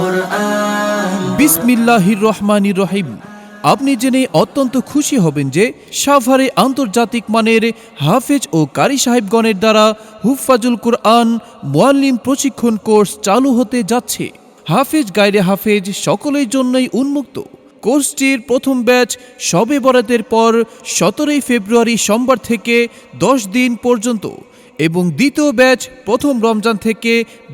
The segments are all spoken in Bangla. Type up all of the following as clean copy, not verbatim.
কুরআন। বিসমিল্লাহির রহমানির রহিম। আপনি জেনে অত্যন্ত খুশি হবেন যে সাভারে আন্তর্জাতিক মানের হাফেজ ও কারি সাহেবগণের দ্বারা হুফাজুল কুরআন মুআল্লিম প্রশিক্ষণ কোর্স চালু হতে যাচ্ছে। হাফেজ গায়রে হাফেজ সকলের জন্যই উন্মুক্ত। কোর্সটির প্রথম ব্যাচ শবে বরাতের পর 17 ফেব্রুয়ারি সোমবার থেকে 10 দিন পর্যন্ত এবং দ্বিতীয় ব্যাচ প্রথম রমজান থেকে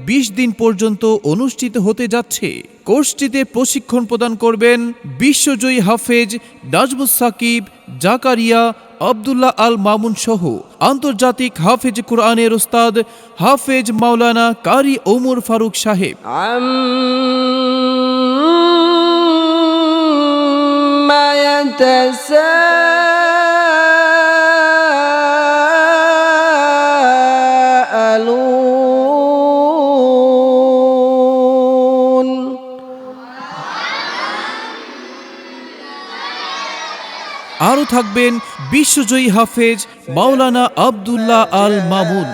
20 দিন পর্যন্ত অনুষ্ঠিত হতে যাচ্ছে। কোর্সটিতে প্রশিক্ষণ প্রদান করবেন বিশ্বজয়ী হাফেজ নাজমুস সাকিব, জাকারিয়া, আব্দুল্লাহ আল মামুন সহ আন্তর্জাতিক হাফেজ কুরআনের ওস্তাদ হাফেজ মাওলানা কারি ওমর ফারুক সাহেব। আরও থাকবেন বিশ্বজয়ী হাফেজ মাওলানা আব্দুল্লাহ আল মামুন।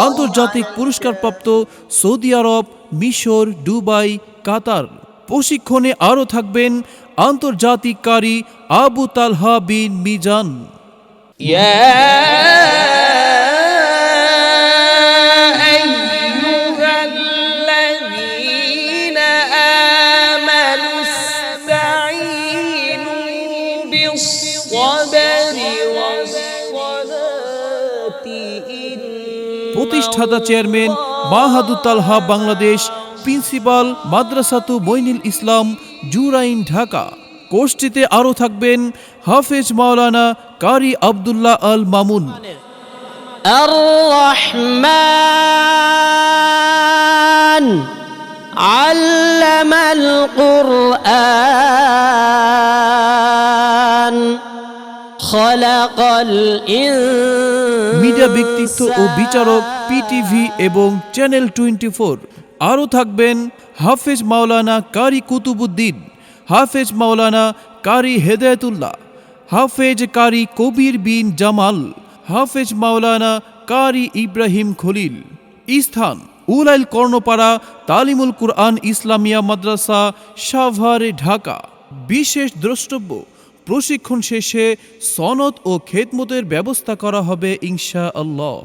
আন্তর্জাতিক পুরস্কারপ্রাপ্ত সৌদি আরব, মিশর, দুবাই, কাতার। প্রশিক্ষণে আরও থাকবেন আন্তর্জাতিক কারি আবু তালহা বিন মিজান। প্রতিষ্ঠাতা চেয়ারম্যান মাহাদু তালহা বাংলাদেশ, প্রিন্সিপাল মাদ্রাসাতু মইনুল ইসলাম, জুরাইন, ঢাকা। কোর্সটিতে আরও থাকবেন হাফেজ মাওলানা কারি আব্দুল্লাহ আল মামুন। আর রহমান আল্লামাল কুরআন খালাকাল মিডিয়া ব্যক্তিত্ব ও বিচারক পিটিভি এবং চ্যানেল 24। আরও থাকবেন হাফেজ মাওলানা কারি কুতুবুদ্দিন, হাফেজ মাওলানা কারি হেদায়েতুল্লাহ, হাফেজ কারি কবির বিন জামাল, হাফেজ মাওলানা কারি ইব্রাহিম খলিল। স্থান উলাইল কর্ণপাড়া তালিমুল কুরআন ইসলামিয়া মাদ্রাসা, সাভার, ঢাকা। বিশেষ দ্রষ্টব্য, প্রশিক্ষণ শেষে সনদ ও খেদমতের ব্যবস্থা করা হবে ইনশাআল্লাহ।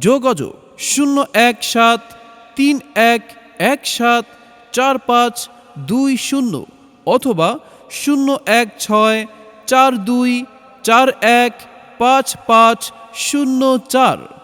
যোগাযোগ 01631174520 অথবা 01642415504।